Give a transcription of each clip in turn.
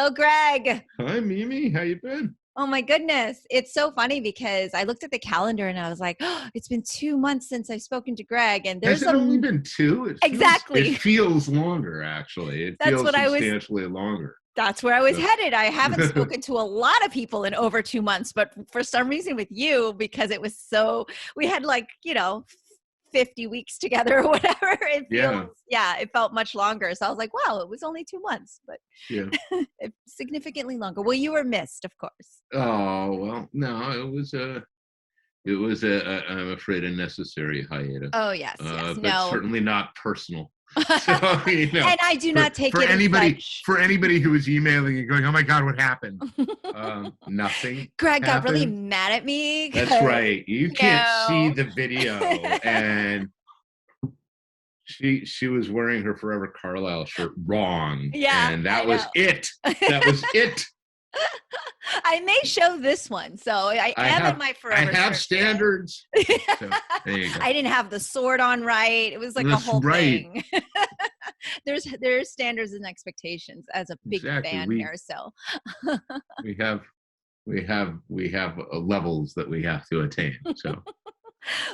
Hello, Greg. Hi, Mimi. How you been? Oh my goodness. It's so funny because I looked at the calendar and I was like, oh, it's been 2 months since I've spoken to Greg. And Has there's it only been two? exactly. It feels longer, actually. It That's feels what substantially longer. That's where I was headed. I haven't spoken to a lot of people in over 2 months, but for some reason with you, because it was we had 50 weeks together or whatever. It felt much longer. So I was like, wow, it was only 2 months, but yeah, significantly longer. Well, you were missed, of course. Oh, well, no, I'm afraid, a necessary hiatus. Oh, yes. But certainly not personal. So, and I do not take it anybody, as such. For anybody who was emailing and going, oh my God, what happened? Nothing. Greg got really mad at me. That's right. You can't see the video. And she was wearing her Forever Carlisle shirt wrong. Yeah. And that was it. That was it. I may show this one. So I am in my Forever I have standards. So, there you go. I didn't have the sword on right. It was like a whole thing. There's standards and expectations as a big fan here. So we have levels that we have to attain. So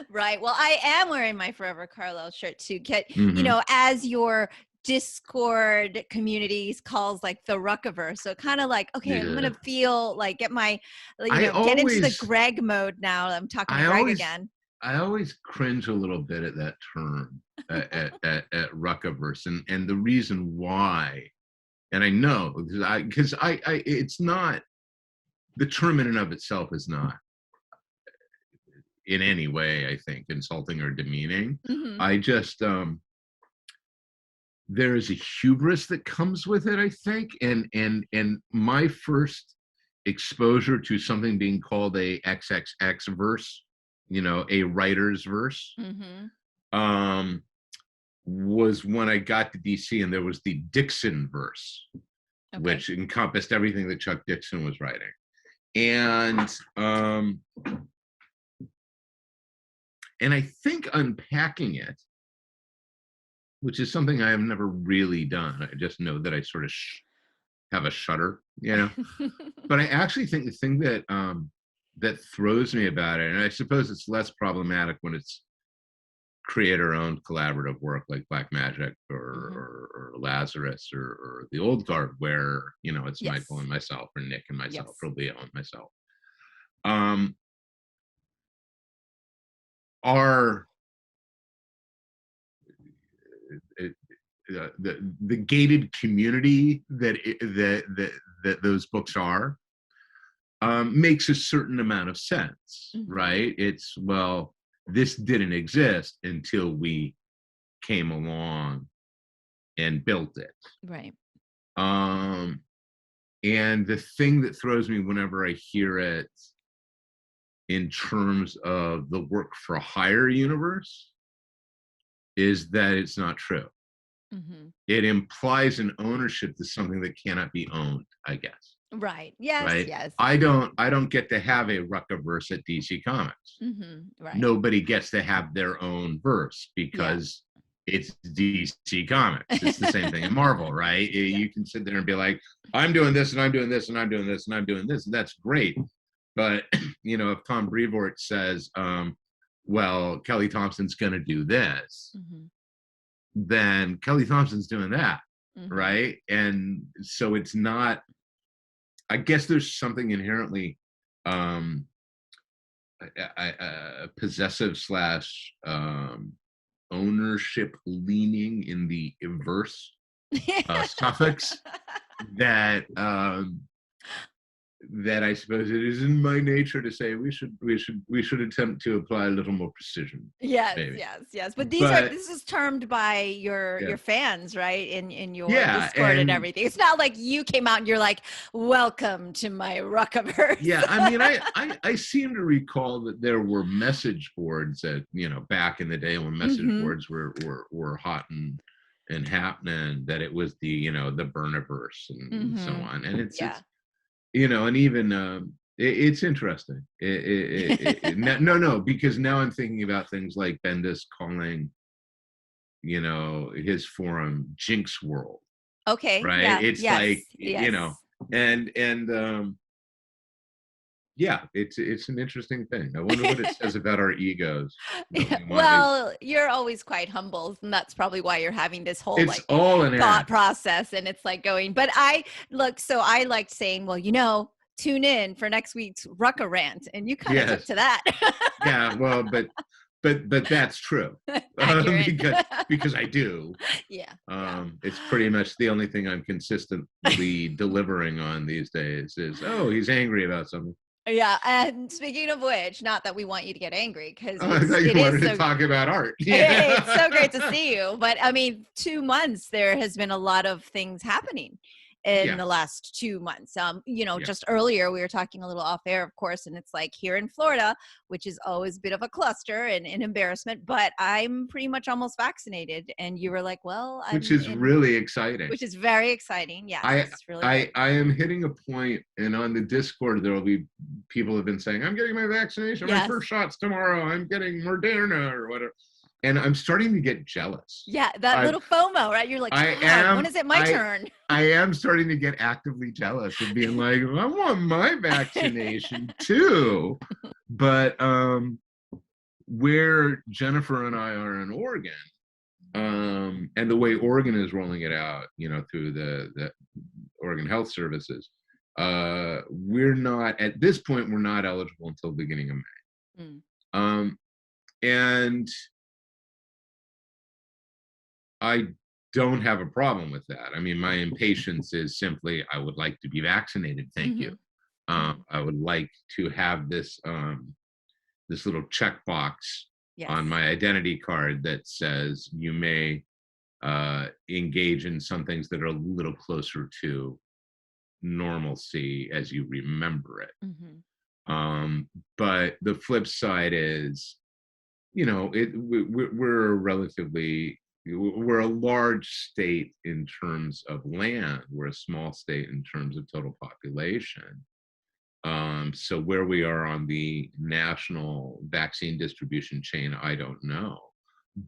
right. Well, I am wearing my Forever Carlisle shirt to get, as your Discord communities calls like the Ruckaverse. So kind of like, okay, I'm gonna feel like get into the Greg mode now. I'm talking to Greg again. I always cringe a little bit at that term at Ruckaverse, and the reason why, and I know because I it's not, the term in and of itself is not in any way, I think, insulting or demeaning. Mm-hmm. I just there is a hubris that comes with it, I think, and my first exposure to something being called a XXX verse, a writer's verse, mm-hmm. Was when I got to DC, and there was the Dixon verse, which encompassed everything that Chuck Dixon was writing, and I think unpacking it, which is something I have never really done. I just know that I sort of have a shudder, But I actually think the thing that that throws me about it, and I suppose it's less problematic when it's creator-owned collaborative work like Black Magic or Lazarus or the Old Guard, where it's Michael and myself, or Nick and myself, or Leo and myself. The gated community that those books are makes a certain amount of sense, right? It's, well, this didn't exist until we came along and built it, right? And the thing that throws me whenever I hear it in terms of the work for a hire universe is that it's not true. Mm-hmm. It implies an ownership to something that cannot be owned, I guess. Right. Yes. Right? Yes. I don't get to have a Ruckaverse at DC Comics. Mm-hmm. Right. Nobody gets to have their own verse because it's DC Comics. It's the same thing in Marvel, right? You can sit there and be like, I'm doing this and I'm doing this and I'm doing this and I'm doing this, and that's great. But if Tom Brevoort says, well, Kelly Thompson's going to do this, then Kelly Thompson's doing that, right? And so it's not, I guess there's something inherently possessive / ownership leaning in the verse suffix that I suppose it is in my nature to say we should attempt to apply a little more precision. Yes, maybe. Yes. But this is termed by your fans, right? In your Discord and everything. It's not like you came out and you're like, "Welcome to my Ruckaverse." Yeah, I mean, I seem to recall that there were message boards that back in the day when message boards were hot and happening. That it was the the Burniverse and so on, and it's and even it's interesting. No, because now I'm thinking about things like Bendis calling, his forum Jinx World. Okay. Right. Yeah, it's like, And yeah, it's an interesting thing. I wonder what it says about our egos. Well, you're always quite humble, and that's probably why you're having this whole it's all an thought act. process, and it's like going. But I liked saying, well, tune in for next week's Rucka rant, and you kind of took to that. Yeah, well, but that's true. because I do. Yeah. It's pretty much the only thing I'm consistently delivering on these days is, oh, he's angry about something. Yeah, and speaking of which, not that we want you to get angry, because I thought you wanted to talk about art. Yeah. It's so great to see you. But I mean, 2 months, there has been a lot of things happening in the last 2 months. Just earlier we were talking a little off air, of course, and it's like here in Florida, which is always a bit of a cluster and an embarrassment, but I'm pretty much almost vaccinated. And you were like, well, which is really exciting. Which is very exciting. Yeah. I am hitting a point, and on the Discord, there will be people have been saying, I'm getting my vaccination, my first shot's tomorrow, I'm getting Moderna or whatever. And I'm starting to get jealous. Yeah, that little FOMO, right? You're like, when is it my turn? I am starting to get actively jealous and being like, I want my vaccination too. But where Jennifer and I are in Oregon, and the way Oregon is rolling it out, through the Oregon Health Services, we're not, at this point, we're not eligible until the beginning of May. And I don't have a problem with that. I mean, my impatience is simply, I would like to be vaccinated. Thank you. I would like to have this this little checkbox on my identity card that says you may engage in some things that are a little closer to normalcy as you remember it. But the flip side is, we're a large state in terms of land. We're a small state in terms of total population. So where we are on the national vaccine distribution chain, I don't know.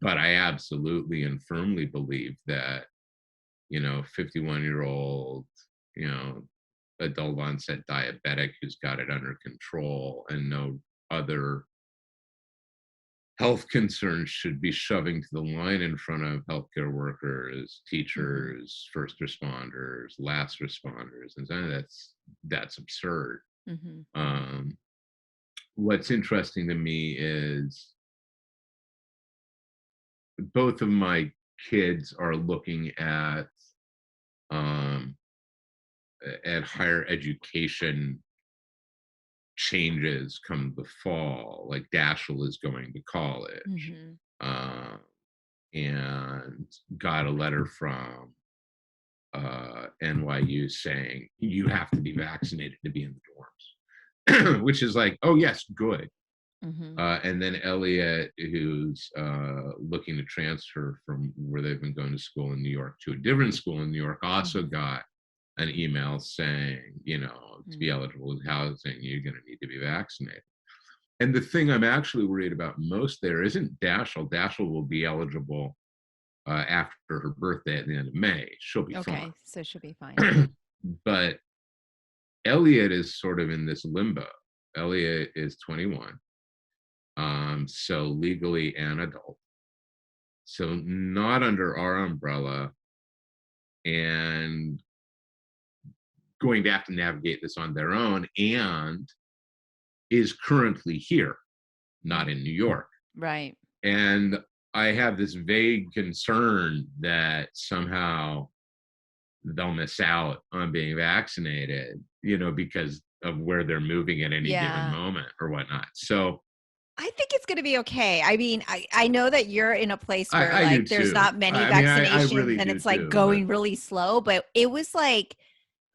But I absolutely and firmly believe that, 51-year-old, adult onset diabetic who's got it under control and no other health concerns should be shoving to the line in front of healthcare workers, teachers, first responders, last responders, and that's absurd. What's interesting to me is both of my kids are looking at higher education changes come the fall. Like Dashiell is going to college, and got a letter from NYU saying you have to be vaccinated to be in the dorms, which is like, oh yes, good. And then Elliot, who's looking to transfer from where they've been going to school in New York to a different school in New York, also got an email saying, to be eligible with housing, you're going to need to be vaccinated. And the thing I'm actually worried about most there isn't Dashiell. Dashiell will be eligible after her birthday at the end of May. She'll be fine. Okay, so she'll be fine. But Elliot is sort of in this limbo. Elliot is 21, so legally an adult. So not under our umbrella, and going to have to navigate this on their own, and is currently here, not in New York. Right. And I have this vague concern that somehow they'll miss out on being vaccinated, because of where they're moving at any given moment or whatnot. So I think it's going to be okay. I mean, I know that you're in a place where there's not many vaccinations, and it's like going really slow, but it was like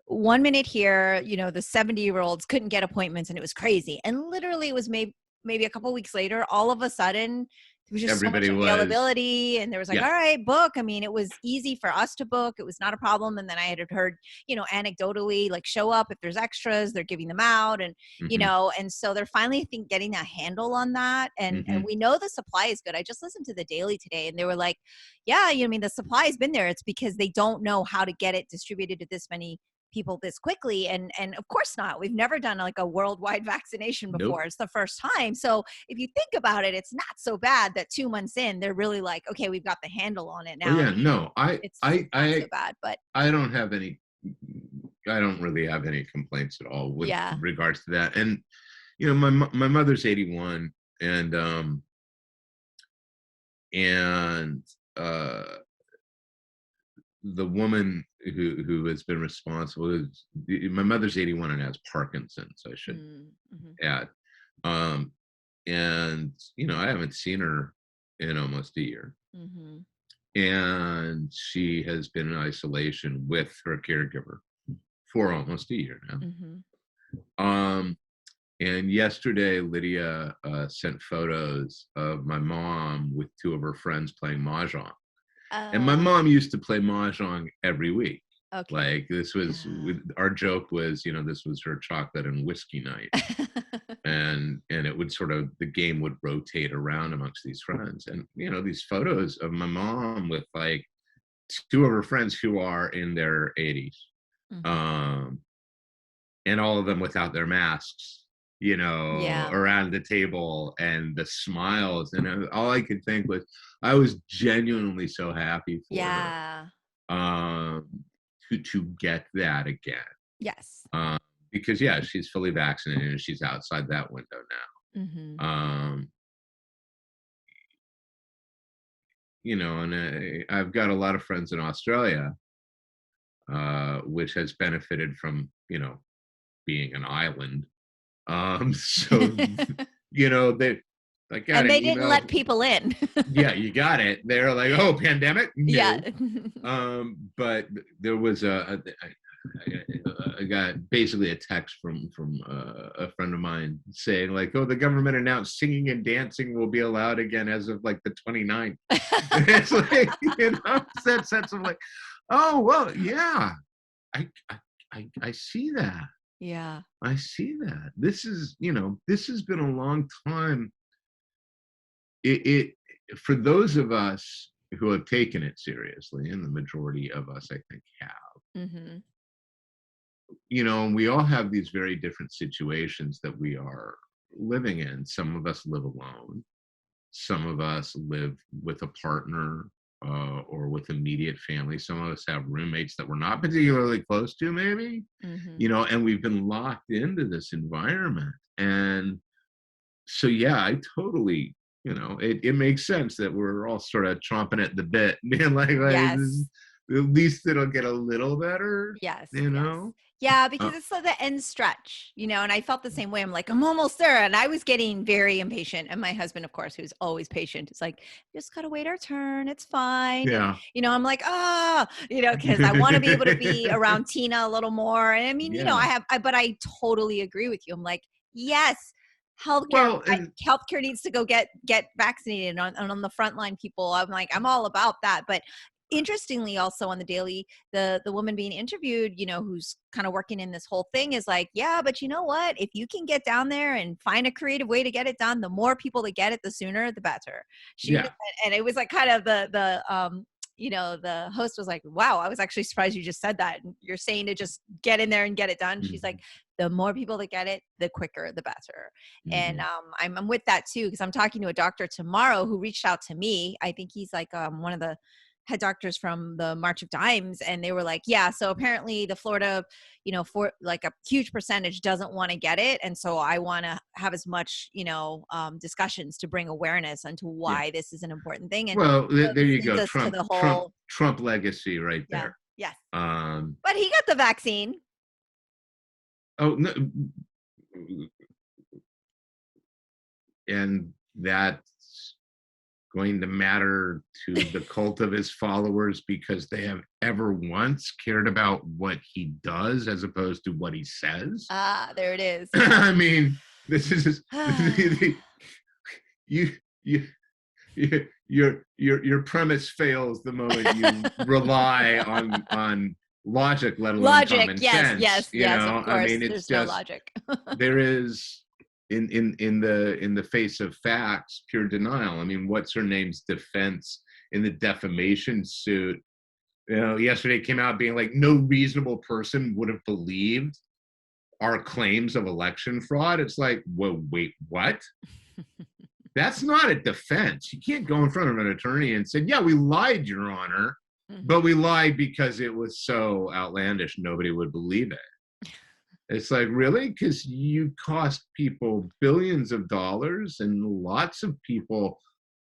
1 minute here, the 70-year-olds couldn't get appointments and it was crazy. And literally it was maybe a couple of weeks later, all of a sudden there was just so much availability, and there was like, all right, book. I mean, it was easy for us to book. It was not a problem. And then I had heard, anecdotally, like, show up if there's extras, they're giving them out. And, and so they're finally, I think, getting a handle on that. And we know the supply is good. I just listened to the Daily today, and they were like, yeah, the supply has been there. It's because they don't know how to get it distributed to this many people this quickly. And of course not. We've never done like a worldwide vaccination before. Nope. It's the first time. So if you think about it, it's not so bad that 2 months in, they're really like, okay, we've got the handle on it now. Oh yeah, no, it's not so bad, but I don't have any, I don't really have any complaints at all with regards to that. And, you know, my mother's 81, and the woman who has been responsible is, my mother's 81 and has Parkinson's, I should add. And, you know, I haven't seen her in almost a year. And she has been in isolation with her caregiver for almost a year now. And yesterday, Lydia sent photos of my mom with 2 of her friends playing mahjong. And my mom used to play mahjong every week. Okay. Like, this was, our joke was, you know, this was her chocolate and whiskey night. and it would sort of, the game would rotate around amongst these friends. And, you know, these photos of my mom with like 2 of her friends who are in their 80s. And all of them without their masks, you know, around the table, and the smiles. And all I could think was, I was genuinely so happy for her to get that again. Yes. Because she's fully vaccinated and she's outside that window now. You know, and I've got a lot of friends in Australia, which has benefited from, you know, being an island. So, you know, they like, and they didn't let people in. Yeah, you got it. They're like, oh, pandemic? No. Yeah. But there was I got basically a text from a friend of mine saying like, oh, the government announced singing and dancing will be allowed again as of like the 29th. It's like, you know, that sense of like, oh, well, yeah, I see that. Yeah. I see that. This is, you know, this has been a long time. It for those of us who have taken it seriously, and the majority of us, I think, have. You know, and we all have these very different situations that we are living in. Some of us live alone. Some of us live with a partner or with immediate family. Some of us have roommates that we're not particularly close to, maybe. You know, and we've been locked into this environment. And so, yeah, I totally, you know, it makes sense that we're all sort of chomping at the bit, being like at least it'll get a little better. Yes. You know? Yeah, because it's the end stretch, you know, and I felt the same way. I'm like, I'm almost there. And I was getting very impatient. And my husband, of course, who's always patient, is like, just got to wait our turn. It's fine. Yeah. And, you know, I'm like, you know, because I want to be able to be around Tina a little more. And I mean, you know, but I totally agree with you. I'm like, yes, healthcare needs to go get vaccinated on the frontline people. I'm like, I'm all about that. But interestingly, also on the Daily, the woman being interviewed, you know, who's kind of working in this whole thing, is like, yeah, but you know what? If you can get down there and find a creative way to get it done, the more people that get it, the sooner, the better. And it was like kind of the you know, the host was like, wow, I was actually surprised you just said that. And you're saying to just get in there and get it done. She's like, the more people that get it, the quicker, the better. And I'm with that too, because I'm talking to a doctor tomorrow who reached out to me. I think he's like one of the head doctors from the March of Dimes, and they were like, yeah, so apparently the Florida, you know, for like a huge percentage doesn't want to get it. And so I want to have as much, you know, discussions to bring awareness onto why this is an important thing. And well, there you go. Trump legacy right there. Yes. But he got the vaccine. Oh, no. And that's going to matter to the cult of his followers because they have ever once cared about what he does as opposed to what he says. There it is. I mean, this is your premise fails the moment you rely on logic, let alone common sense. Yes, of course. I mean, it's just no logic. There is in the face of facts, pure denial. I mean, what's her name's defense in the defamation suit yesterday came out being like, no reasonable person would have believed our claims of election fraud. It's like, well, wait, what? That's not a defense. You can't go in front of an attorney and say, yeah, we lied, Your Honor, but we lied because it was so outlandish, nobody would believe it. It's like, really? Because you cost people billions of dollars, and lots of people,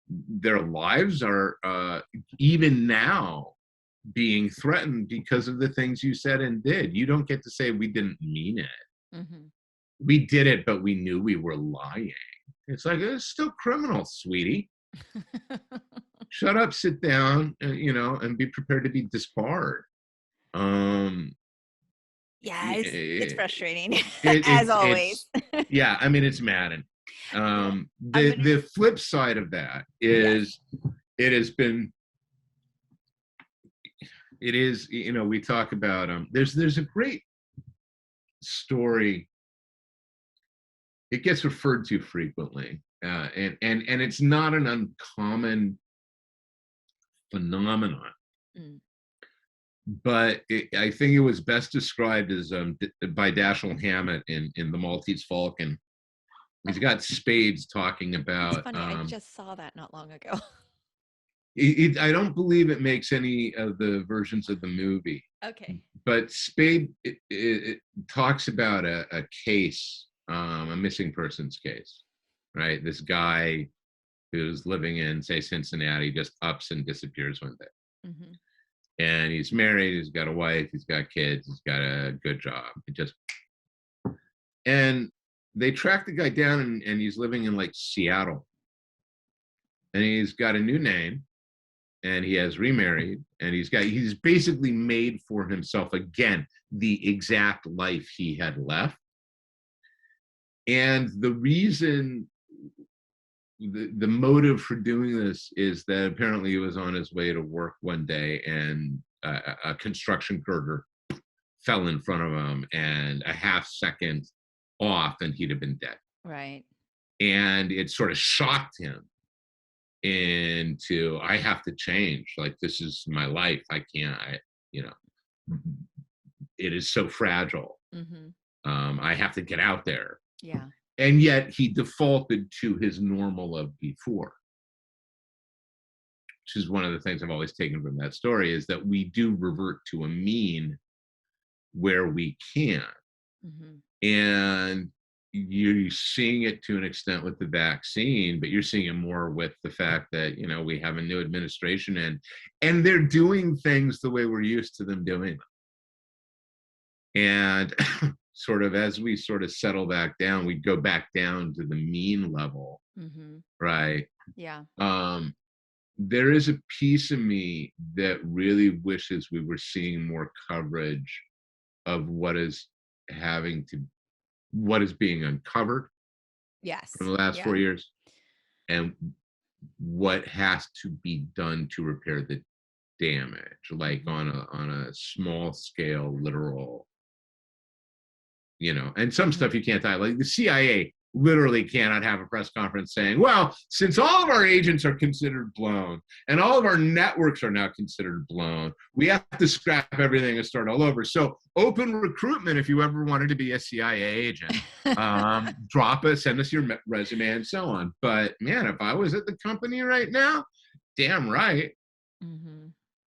their lives are even now being threatened because of the things you said and did. You don't get to say we didn't mean it. We did it, but we knew we were lying. It's like, it's still criminal, sweetie. Shut up, sit down, and be prepared to be disbarred. Yeah, it's frustrating, as always. Yeah, I mean, it's maddening. The flip side of that is, it is, we talk about, there's a great story. It gets referred to frequently, and it's not an uncommon phenomenon. But I think it was best described as by Dashiell Hammett in The Maltese Falcon. He's got Spades talking about. It's funny, I just saw that not long ago. I don't believe it makes any of the versions of the movie. Okay. But Spade it talks about a case, a missing persons case, right? This guy who's living in, say, Cincinnati, just ups and disappears one day. And he's married, he's got a wife, he's got kids, he's got a good job. And they track the guy down, and he's living in like Seattle. And he's got a new name, and he has remarried, and he's basically made for himself again the exact life he had left. And the reason, the motive for doing this is that apparently he was on his way to work one day, and a construction girder fell in front of him, and a half second off and he'd have been dead. Right. And it sort of shocked him into, I have to change. Like, this is my life. I can't, it is so fragile. I have to get out there. Yeah. And yet he defaulted to his normal of before, which is one of the things I've always taken from that story, is that we do revert to a mean where we can. And you're seeing it to an extent with the vaccine, but you're seeing it more with the fact that, we have a new administration, and they're doing things the way we're used to them doing them. And sort of as we sort of settle back down, we go back down to the mean level, right? Yeah. There is a piece of me that really wishes we were seeing more coverage of what is being uncovered. Yes. From the last 4 years, and what has to be done to repair the damage, like on a small scale, literal. And some stuff you can't die. Like the CIA literally cannot have a press conference saying, well, since all of our agents are considered blown and all of our networks are now considered blown, we have to scrap everything and start all over. So open recruitment if you ever wanted to be a CIA agent. Drop us, send us your resume and so on. But man, if I was at the company right now, damn right.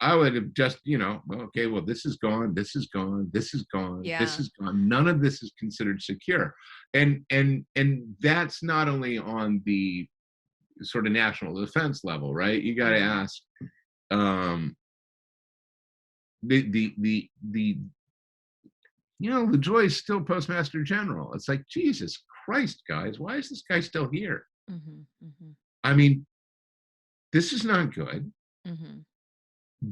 I would have just, okay, well, this is gone, this is gone, this is gone, this is gone. None of this is considered secure. And that's not only on the sort of national defense level, right? You got to ask, LaJoy is still Postmaster General. It's like, Jesus Christ, guys, why is this guy still here? I mean, this is not good.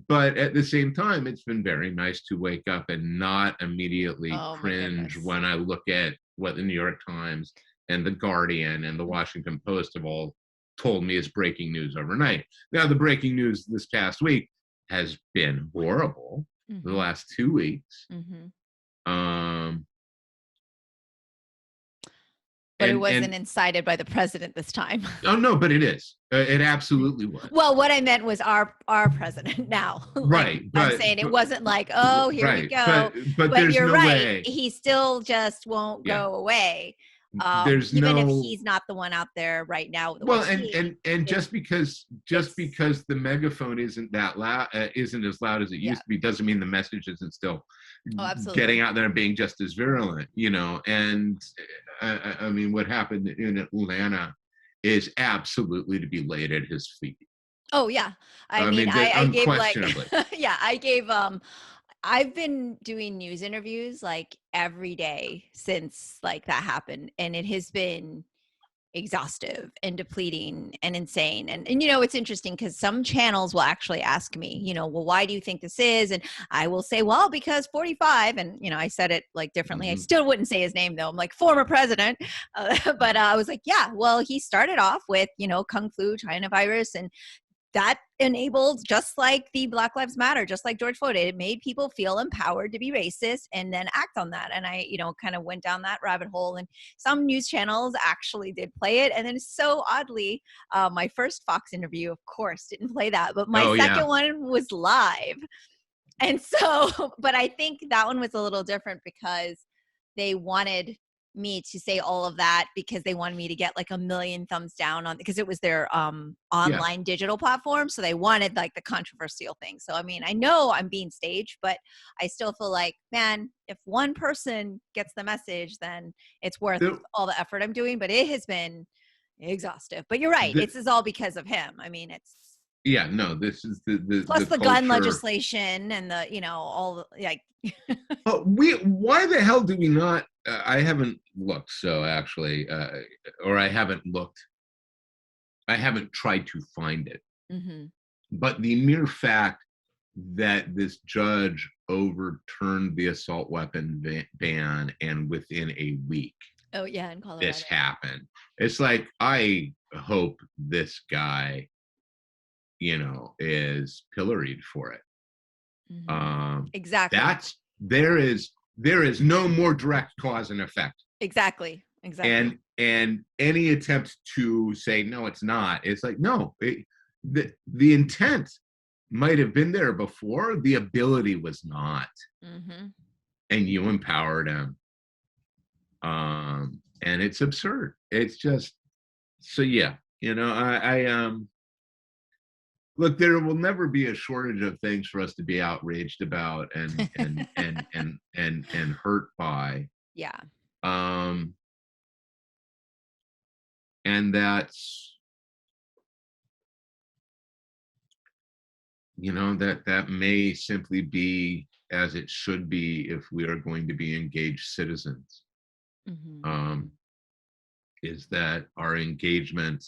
But at the same time, it's been very nice to wake up and not immediately cringe when I look at what the New York Times and the Guardian and the Washington Post have all told me is breaking news overnight. Now, the breaking news this past week has been horrible, the last 2 weeks. But it wasn't incited by the president this time. Oh no, but it is. It absolutely was. Well, what I meant was our president now. Right. I'm saying it wasn't like, oh, here we go. But there's you're no right. way. He still just won't go away. There's even if he's not the one out there right now. Well, and just because the megaphone isn't that loud, isn't as loud as it used to be, doesn't mean the message isn't still getting out there and being just as virulent, you know. And I mean, what happened in Atlanta is absolutely to be laid at his feet. Oh yeah, I mean, I gave like I've been doing news interviews like every day since like that happened, and it has been exhaustive and depleting and insane. And you know, it's interesting because some channels will actually ask me, you know, well, why do you think this is? And I will say, well, because 45. And, you know, I said it like differently. I still wouldn't say his name though. I'm like, former president. But I was like, yeah, well, he started off with, you know, Kung Flu, China virus, and that enabled, just like the Black Lives Matter, just like George Floyd, it made people feel empowered to be racist and then act on that. And I, you know, kind of went down that rabbit hole, and some news channels actually did play it. And then so oddly, my first Fox interview, of course, didn't play that, but my second one was live. And so, but I think that one was a little different because they wanted me to say all of that because they wanted me to get like 1 million thumbs down on, because it was their online digital platform. So they wanted like the controversial thing. So, I mean, I know I'm being staged, but I still feel like, man, if one person gets the message, then it's worth all the effort I'm doing. But it has been exhaustive. But you're right. This is all because of him. I mean, it's. Yeah, no, this is the plus the gun legislation and the, you know, all the, like. Why the hell do we not? I haven't looked, so actually, or I haven't tried to find it. But the mere fact that this judge overturned the assault weapon ban, and within a week, in Colorado, this happened. It's like, I hope this guy, you know, is pilloried for it. Exactly. There is no more direct cause and effect. Exactly. And any attempt to say no, it's not. It's like, no, the intent might have been there before. The ability was not. And you empowered him. And it's absurd. It's just so, yeah. You know, I look, there will never be a shortage of things for us to be outraged about and hurt by. Yeah. And that's, you know, that may simply be as it should be if we are going to be engaged citizens. Is that our engagement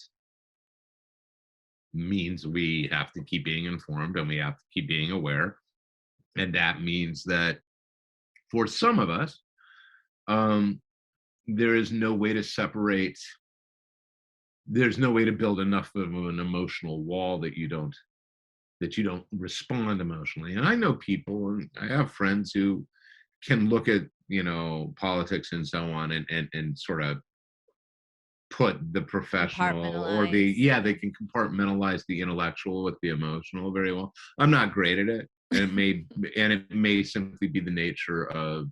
means we have to keep being informed and we have to keep being aware. And that means that for some of us, there is no way to separate. There's no way to build enough of an emotional wall that you don't respond emotionally. And I know people, and I have friends who can look at, you know, politics and so on and sort of put the professional or they can compartmentalize the intellectual with the emotional very well. I'm not great at it. And it may simply be the nature of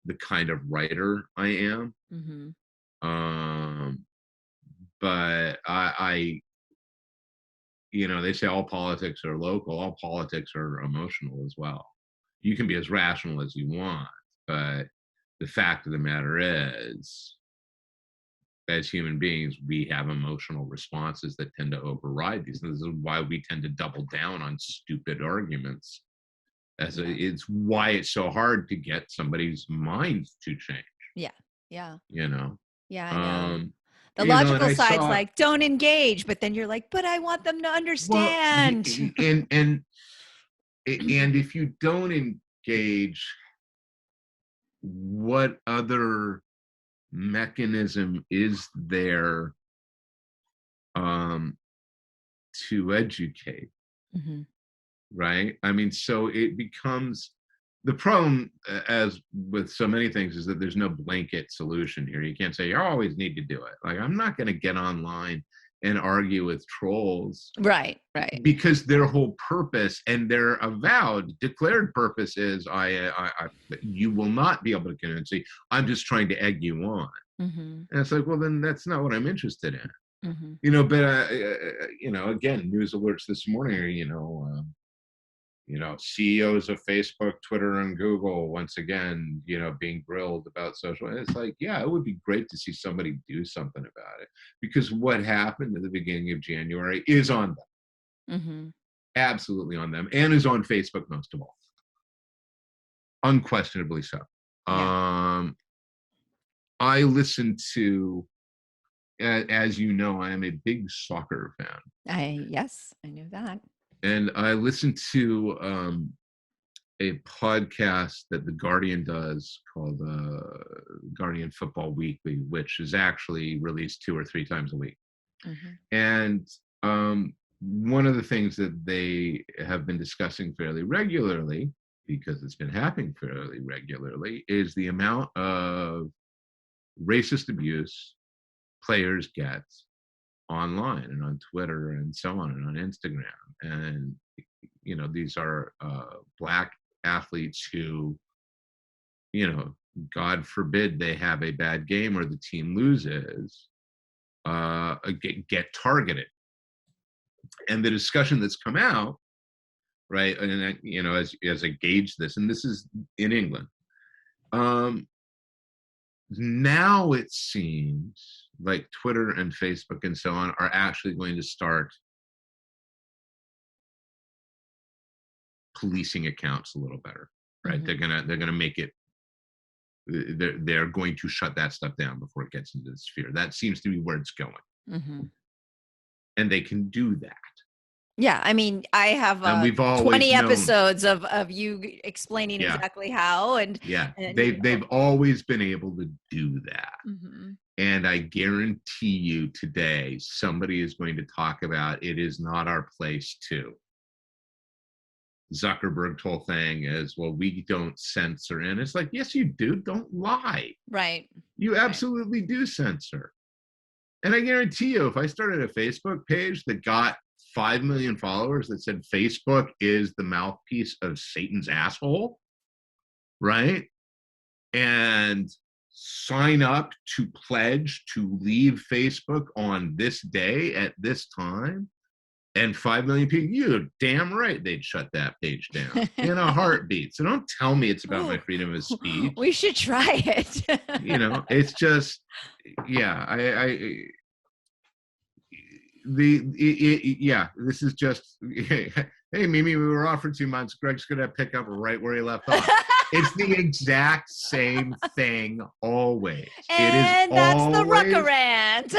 the kind of writer I am. But I, you know, they say all politics are local, all politics are emotional as well. You can be as rational as you want, but the fact of the matter is, as human beings, we have emotional responses that tend to override these. And this is why we tend to double down on stupid arguments. It's why it's so hard to get somebody's mind to change. Yeah. You know? Yeah, I know. The logical side's like, don't engage, but then you're like, but I want them to understand. Well, and if you don't engage, what other mechanism is there to educate? Right? I mean, so it becomes the problem, as with so many things, is that there's no blanket solution here. You can't say you always need to do it. Like, I'm not going to get online and argue with trolls, Right. because their whole purpose and their avowed declared purpose is, you will not be able to convince me. I'm just trying to egg you on. And it's like, well, then that's not what I'm interested in. But again, news alerts this morning, CEOs of Facebook, Twitter, and Google, once again, being grilled about social. And it's like, yeah, it would be great to see somebody do something about it, because what happened at the beginning of January is on them. Absolutely on them, and is on Facebook most of all. Unquestionably so. Yeah. I listen to, as you know, I am a big soccer fan. Yes, I knew that. And I listen to a podcast that The Guardian does called Guardian Football Weekly, which is actually released 2 or 3 times a week. And one of the things that they have been discussing fairly regularly, because it's been happening fairly regularly, is the amount of racist abuse players get online and on Twitter and so on, and on Instagram. And these are Black athletes who, God forbid they have a bad game or the team loses, get targeted. And the discussion that's come out, right, and as I gauge this, and this is in England, now it seems like Twitter and Facebook and so on are actually going to start policing accounts a little better, right? They're gonna make it. They're going to shut that stuff down before it gets into the sphere. That seems to be where it's going, and they can do that. Yeah, I mean, I have 20 episodes of you explaining exactly how, and they've always been able to do that. And I guarantee you today, somebody is going to talk about it is not our place to. Zuckerberg's whole thing is, well, we don't censor. And it's like, yes, you do. Don't lie. Right. You absolutely do censor. And I guarantee you, if I started a Facebook page that got 5 million followers that said Facebook is the mouthpiece of Satan's asshole, right? And sign up to pledge to leave Facebook on this day at this time, and 5 million people, you're damn right they'd shut that page down in a heartbeat. So don't tell me it's about my freedom of speech. We should try it. It's just, this is just, hey, Mimi, we were off for 2 months. Greg's going to pick up right where he left off. It's the exact same thing always. And that's the Rucka rant.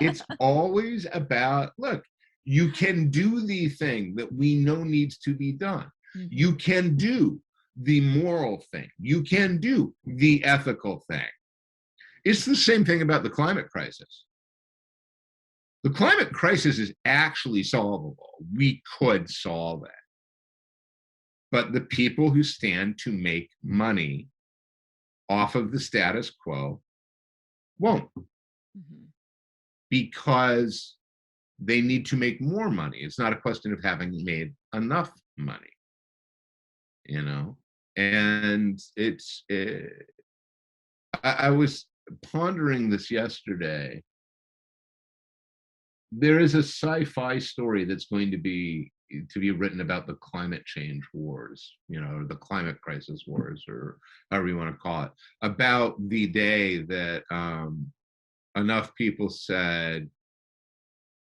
It's always about, look, you can do the thing that we know needs to be done. You can do the moral thing. You can do the ethical thing. It's the same thing about the climate crisis. The climate crisis is actually solvable. We could solve it. But the people who stand to make money off of the status quo won't. Because they need to make more money. It's not a question of having made enough money, And I was pondering this yesterday. There is a sci-fi story that's going to be written about the climate change wars, or the climate crisis wars, or however you want to call it, about the day that enough people said,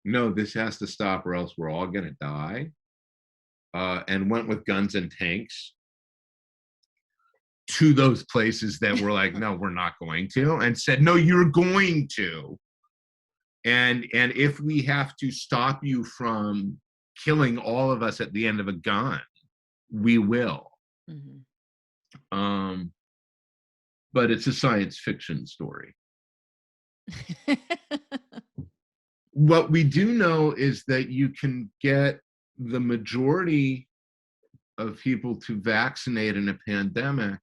no, this has to stop or else we're all going to die, and went with guns and tanks to those places that were like, no, we're not going to, and said, no, you're going to. And if we have to stop you from killing all of us at the end of a gun, we will. But it's a science fiction story. What we do know is that you can get the majority of people to vaccinate in a pandemic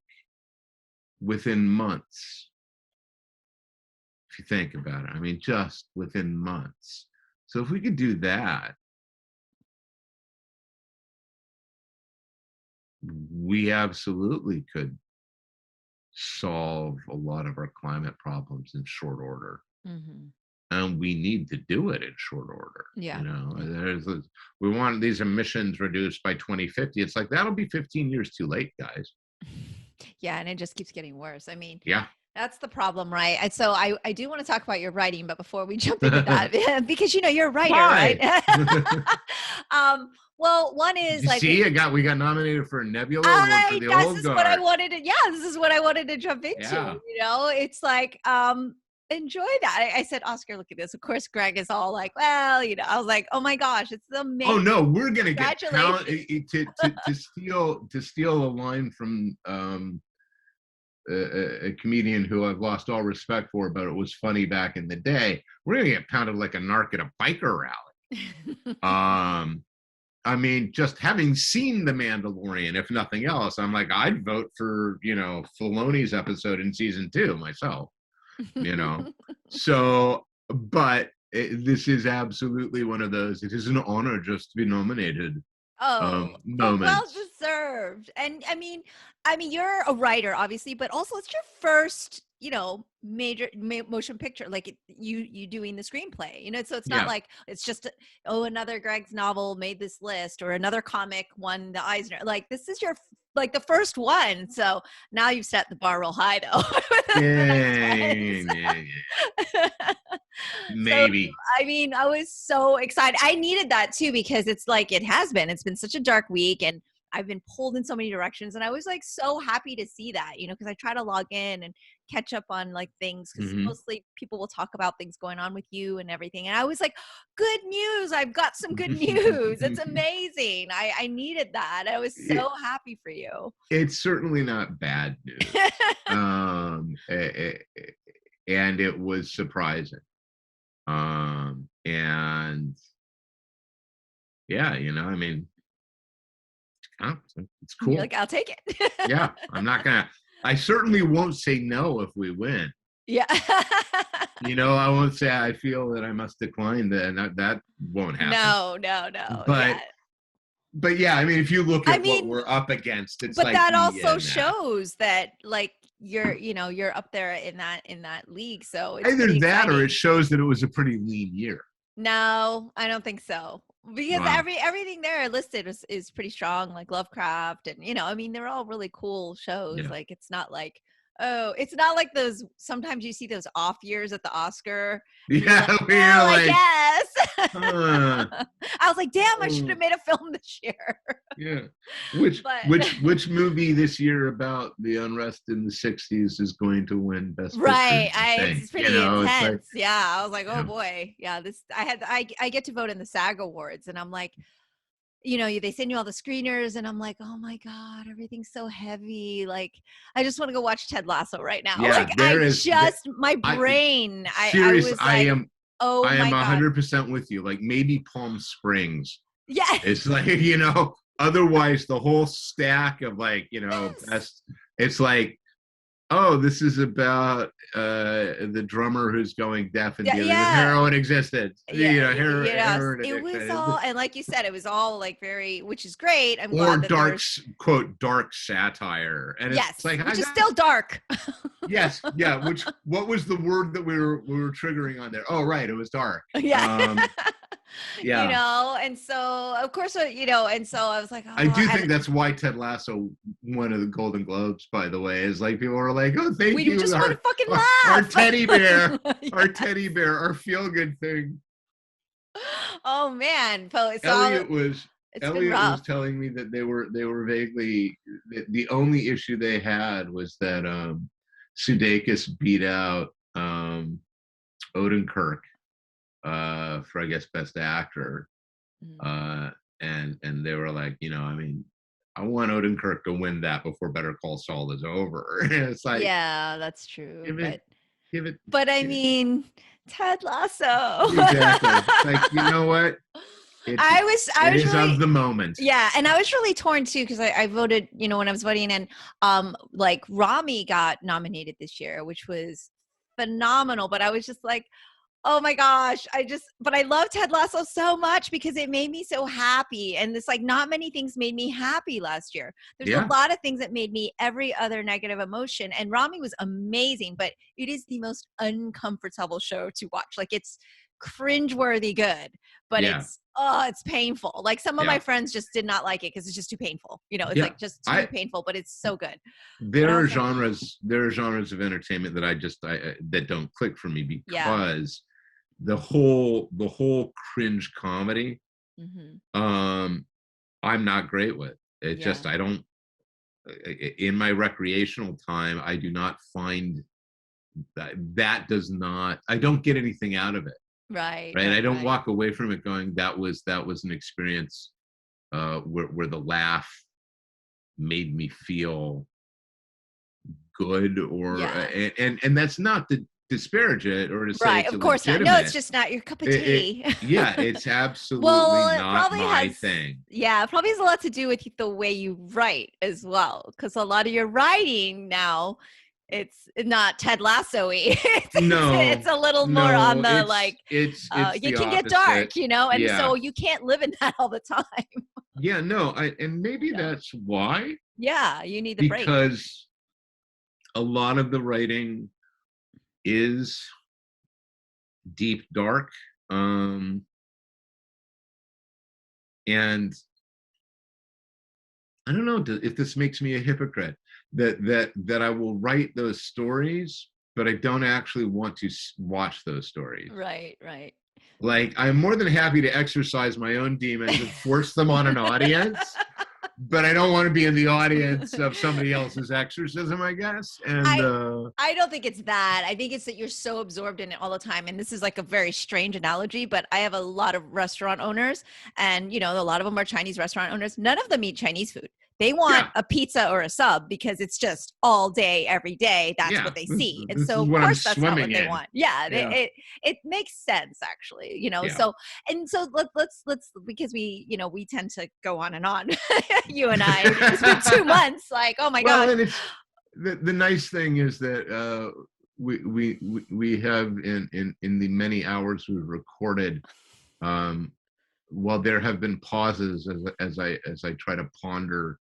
within months. If you think about it, I mean, just within months. So if we could do that, we absolutely could solve a lot of our climate problems in short order. And we need to do it in short order. Yeah. You know, we want these emissions reduced by 2050. It's like, that'll be 15 years too late, guys. Yeah. And it just keeps getting worse. I mean, yeah, that's the problem, right? And so I do want to talk about your writing, but before we jump into that, because you're a writer, right? Well, one is like, see, we got nominated for a Nebula. For the this is what I wanted to. Yeah, this is what I wanted to jump into. Yeah. You know, it's like enjoy that. I said, Oscar, look at this. Of course, Greg is all like, well, you know. I was like, oh my gosh, it's amazing. Oh no, we're gonna get to steal a line from a comedian who I've lost all respect for, but it was funny back in the day. We're gonna get pounded like a narc at a biker rally. I mean, just having seen The Mandalorian, if nothing else, I'm like, I'd vote for, you know, Filoni's episode in season 2 myself, you know. So, but this is absolutely one of those, it is an honor just to be nominated. Moments. Well deserved. And I mean, you're a writer, obviously, but also it's your first, you know, major motion picture, like you doing the screenplay, you know. So it's not like it's just another Greg's novel made this list, or another comic won the Eisner. Like, this is your like the first one. So now you've set the bar real high, though. Yeah. Maybe. So, I mean, I was so excited. I needed that too, because it's like, it's been such a dark week, and I've been pulled in so many directions, and I was like so happy to see that, you know, because I try to log in and catch up on like things, because mostly people will talk about things going on with you and everything. And I was like, good news. I've got some good news. It's amazing. I needed that. I was so happy for you. It's certainly not bad news. And it was surprising. And yeah, you know, I mean, it's cool. You're like, I'll take it. Yeah, I certainly won't say no if we win. Yeah. You know, I won't say I feel that I must decline that won't happen. No. But yeah, I mean, if you look at what we're up against, it's but that also shows that like you're up there in that league. So it's either that or it shows that it was a pretty lean year. No, I don't think so. Because everything there listed is pretty strong, like Lovecraft, and, you know, I mean, they're all really cool shows. Yeah. Like, it's not like, it's not like those, sometimes you see those off years at the Oscar. Yeah, like, I guess. I was like, damn, I should have made a film this year. Yeah. Which movie this year about the unrest in the 60s is going to win Best Picture? Right. It's pretty intense. Like, I was like, oh boy. Yeah, I get to vote in the SAG Awards, and I'm like, you know, they send you all the screeners, and I'm like, oh my God, everything's so heavy. Like, I just want to go watch Ted Lasso right now. Yeah, like, my brain. I am 100% with you. Like, maybe Palm Springs. Yeah. It's like, you know, otherwise the whole stack of like, you know, best, it's like, oh, this is about the drummer who's going deaf and dealing with heroin existence. Yeah, you know, heroin it was all, and like you said, it was all like very, which is great. I'm or glad dark, quote, dark satire. And it's like, which is still dark. Yes, yeah. What was the word that we were triggering on there? Oh, right, it was dark. Yeah. Yeah. You know, and so of course, you know, and so I was like, I do think that's why Ted Lasso won the Golden Globes, by the way, is like people were like, oh, thank you. We just want to fucking laugh. Our teddy bear, our teddy bear, our feel good thing. Oh man. So Elliot was telling me that they were vaguely, the only issue they had was that Sudeikis beat out Odenkirk for, I guess, Best Actor. And they were like, you know, I mean, I want Odenkirk to win that before Better Call Saul is over. It's like, yeah, that's true. Give it. But I mean, Ted Lasso. Exactly. Like, you know what? I was really, of the moment. Yeah, and I was really torn too because I voted, when I was voting, and like Rami got nominated this year, which was phenomenal. But I was just like, oh my gosh, but I love Ted Lasso so much because it made me so happy. And it's like not many things made me happy last year. There's a lot of things that made me every other negative emotion. And Rami was amazing, but it is the most uncomfortable show to watch. Like it's cringeworthy good, but it's painful. Like some of my friends just did not like it because it's just too painful. It's like just too painful, but it's so good. There are genres of entertainment that that don't click for me because the whole cringe comedy, I'm not great with. It's just I don't, in my recreational time, I do not find that does not, I don't get anything out of it. Right. I don't walk away from it going, that was an experience where the laugh made me feel good, or and that's not to disparage it or to say it's of course legitimate. not. No, it's just not your cup of tea. It's absolutely not my thing. Yeah, it probably has a lot to do with the way you write as well, because a lot of your writing now, it's not Ted Lasso-y. It's a little more on the it's you can get dark, and so you can't live in that all the time. And maybe that's why. Yeah, you need the break. Because a lot of the writing is deep dark, and I don't know if this makes me a hypocrite, that I will write those stories, but I don't actually want to watch those stories. Right. Like, I'm more than happy to exercise my own demons and force them on an audience, but I don't want to be in the audience of somebody else's exorcism, I guess. And I don't think it's that. I think it's that you're so absorbed in it all the time. And this is like a very strange analogy, but I have a lot of restaurant owners, and a lot of them are Chinese restaurant owners. None of them eat Chinese food. They want a pizza or a sub because it's just all day, every day. That's what they see. And so, of course, that's not what they want. It makes sense, actually, So, let's, because we tend to go on and on, you and I, it's been 2 months, like, oh my God. And it's, the nice thing is that we have in the many hours we've recorded, while there have been pauses as I try to ponder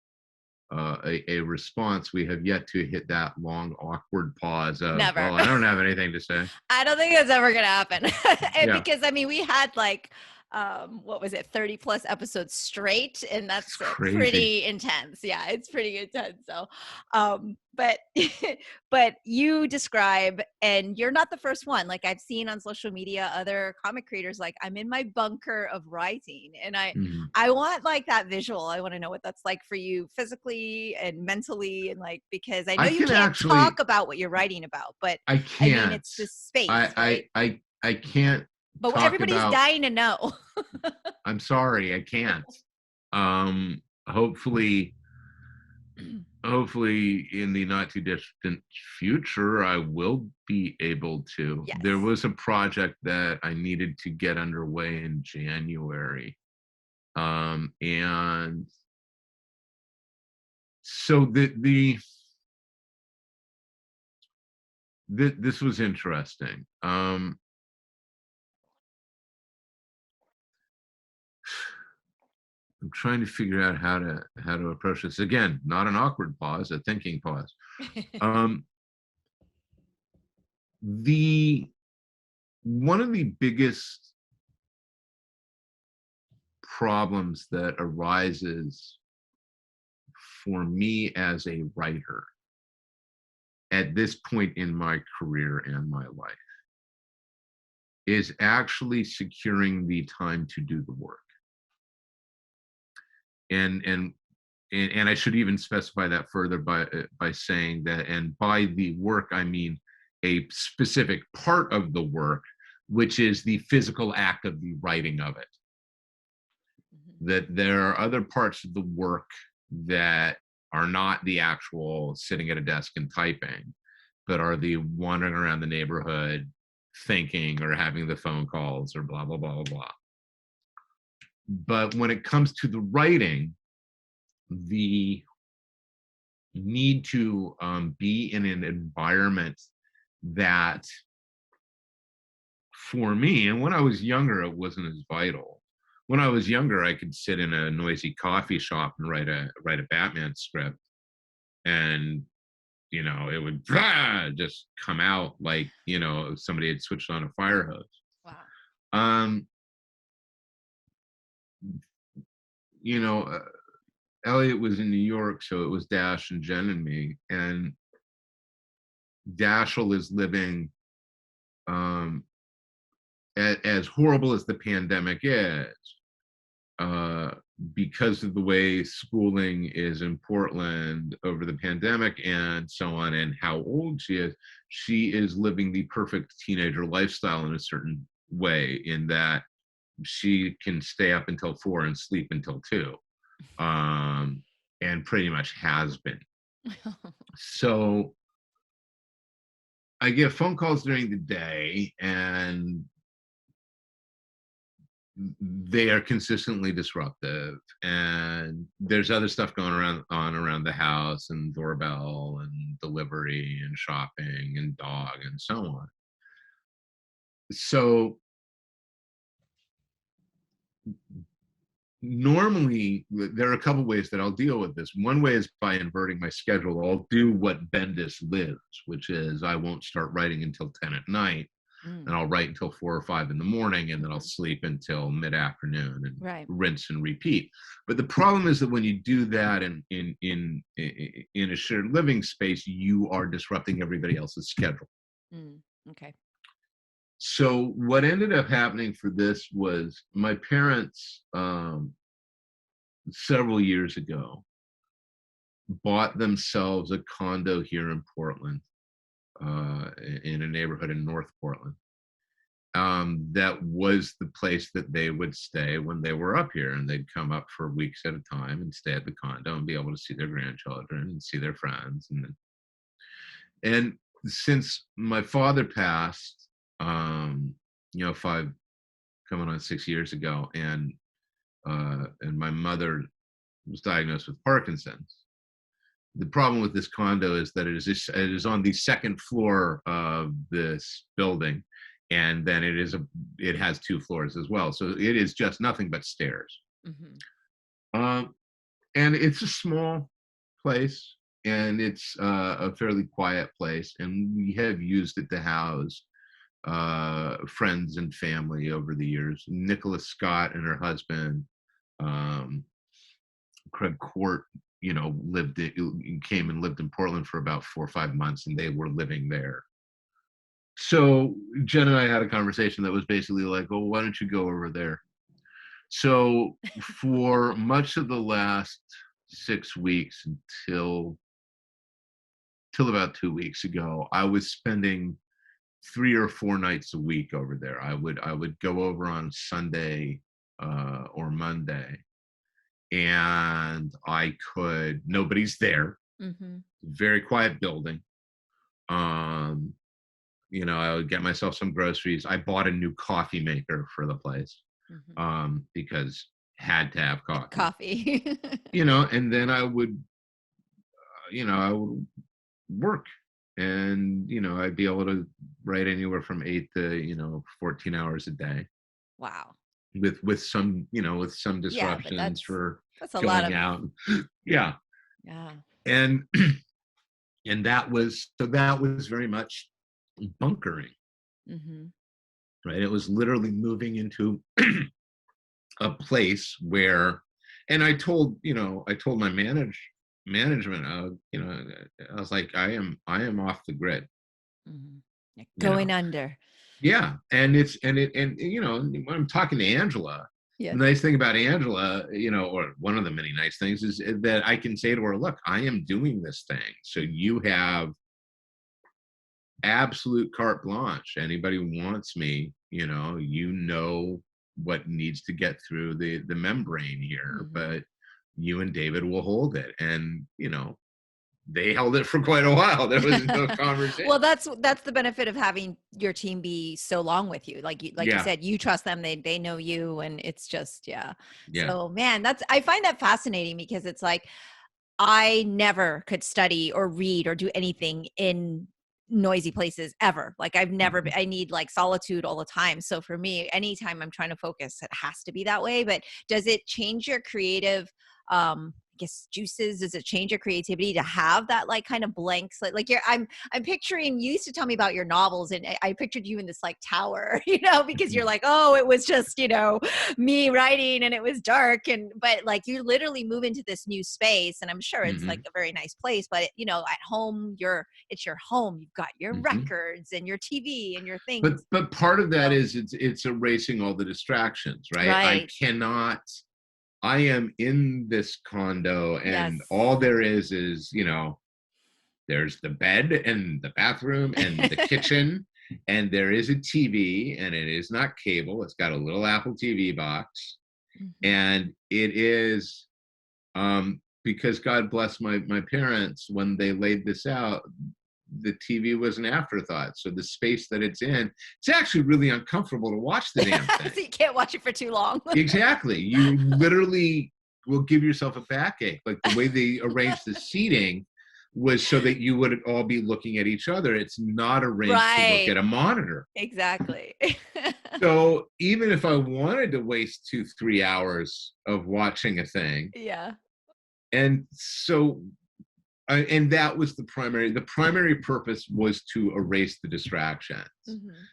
a response, we have yet to hit that long awkward pause of, Never. Well, I don't have anything to say. I don't think it's ever gonna happen. Because we had like what was it, 30 plus episodes straight, and that's pretty intense. Yeah, it's pretty intense. So but you describe, and you're not the first one, like I've seen on social media other comic creators, like, I'm in my bunker of writing, and I want like that visual. I want to know what that's like for you physically and mentally, and like, because I know you can't talk about what you're writing about, but I can. I mean, it's the space. I can't. But everybody's dying to know. I'm sorry, I can't. Hopefully in the not too distant future, I will be able to. Yes. There was a project that I needed to get underway in January. And so this was interesting. I'm trying to figure out how to approach this. Again, not an awkward pause, a thinking pause. One of the biggest problems that arises for me as a writer at this point in my career and my life is actually securing the time to do the work. And I should even specify that further by saying that, and by the work I mean a specific part of the work, which is the physical act of the writing of it. Mm-hmm. That there are other parts of the work that are not the actual sitting at a desk and typing, but are the wandering around the neighborhood, thinking, or having the phone calls, or blah blah blah blah blah. But when it comes to the writing, the need to be in an environment that, for me, and when I was younger, it wasn't as vital. When I was younger, I could sit in a noisy coffee shop and write a Batman script, and it would just come out like somebody had switched on a fire hose. Wow. Elliot was in New York, so it was Dash and Jen and me, and Dashel is living, as horrible as the pandemic is, because of the way schooling is in Portland over the pandemic and so on, and how old she is living the perfect teenager lifestyle in a certain way, in that she can stay up until 4 and sleep until 2, and pretty much has been. So I get phone calls during the day, and they are consistently disruptive, and there's other stuff going around the house, and doorbell and delivery and shopping and dog and so on. So normally there are a couple ways that I'll deal with this. One way is by inverting my schedule. I'll do what Bendis lives, which is I won't start writing until 10 at night. And I'll write until 4 or 5 in the morning, and then I'll sleep until mid-afternoon, and rinse and repeat. But the problem is that when you do that in a shared living space, you are disrupting everybody else's schedule. Okay. So what ended up happening for this was my parents, several years ago, bought themselves a condo here in Portland, in a neighborhood in North Portland. That was the place that they would stay when they were up here, and they'd come up for weeks at a time and stay at the condo and be able to see their grandchildren and see their friends. And since my father passed, 5 coming on 6 years ago, and my mother was diagnosed with Parkinson's. The problem with this condo is that it is on the second floor of this building, and then it has 2 floors as well. So it is just nothing but stairs. And it's a small place, and it's a fairly quiet place, and we have used it to house friends and family over the years. Nicholas Scott and her husband, Craig Court, came and lived in Portland for about 4 or 5 months, and they were living there. So Jen and I had a conversation that was basically like, well, why don't you go over there? So for much of the last 6 weeks until about 2 weeks ago, I was spending 3 or 4 nights a week over there. I would go over on Sunday or Monday, and nobody's there. Very quiet building. I would get myself some groceries. I bought a new coffee maker for the place, because had to have coffee. And then I would work, and I'd be able to write anywhere from 8 to 14 hours a day. Wow. With some disruptions for that's a going lot of out. Yeah. And that was very much bunkering. Right. It was literally moving into a place where, and I told my management, I was like, I am off the grid. Going under. Yeah. And when I'm talking to Angela, the nice thing about Angela, or one of the many nice things, is that I can say to her, look, I am doing this thing, so you have absolute carte blanche. Anybody who wants me, what needs to get through the membrane here, but you and David will hold it. And they held it for quite a while. There was no conversation. Well, that's the benefit of having your team be so long with you. Like you said, you trust them, they know you, and it's just, yeah. So man, I find that fascinating, because it's like, I never could study or read or do anything in noisy places ever. Like I've never I need like solitude all the time. So for me, anytime I'm trying to focus, it has to be that way. But does it change your creative I guess juices? Does it change your creativity to have that like kind of blank slate? Like I'm picturing, you used to tell me about your novels, and I pictured you in this like tower, because you're like, oh, it was just, me writing and it was dark, but like you literally move into this new space, and I'm sure it's like a very nice place, but at home it's your home. You've got your records and your TV and your things. But part of that is it's erasing all the distractions, right? I am in this condo, and all there is, there's the bed and the bathroom and the kitchen, and there is a TV, and it is not cable. It's got a little Apple TV box. And it is, because God bless my parents, when they laid this out, the TV was an afterthought. So the space that it's in, it's actually really uncomfortable to watch the damn thing. So you can't watch it for too long. Exactly. You literally will give yourself a backache. Like the way they arranged the seating was so that you would all be looking at each other. It's not arranged to look at a monitor. Exactly. So even if I wanted to waste 2-3 hours of watching a thing. Yeah. And so and that was the primary purpose was to erase the distractions.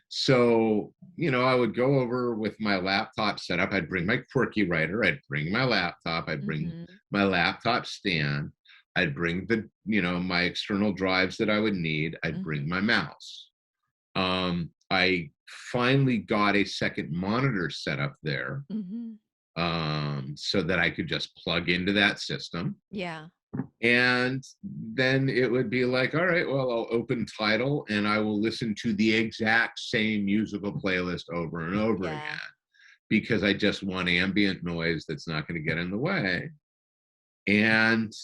So, I would go over with my laptop set up. I'd bring my quirky writer. I'd bring my laptop. I'd bring my laptop stand. I'd bring my external drives that I would need. I'd bring my mouse. I finally got a second monitor set up there, so that I could just plug into that system. Yeah. And then it would be like, all right, well, I'll open Tidal and I will listen to the exact same musical playlist over and over again, because I just want ambient noise that's not going to get in the way. And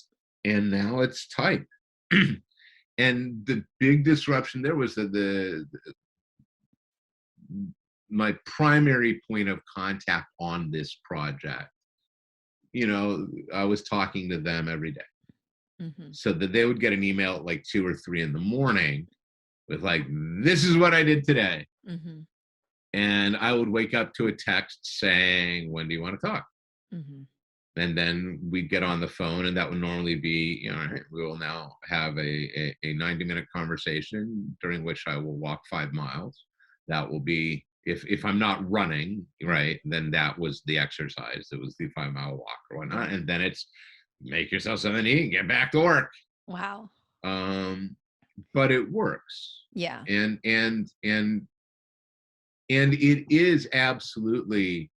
now it's type. And the big disruption there was that my primary point of contact on this project, I was talking to them every day. So that they would get an email at like 2 or 3 in the morning with like, this is what I did today. And I would wake up to a text saying, when do you want to talk? And then we'd get on the phone, and that would normally be, we will now have a 90-minute conversation during which I will walk 5 miles. That will be, if I'm not running, right, then that was the exercise. It was the 5-mile walk or whatnot. And then it's, make yourself something to eat and get back to work. Wow. But it works. Yeah. And it is absolutely,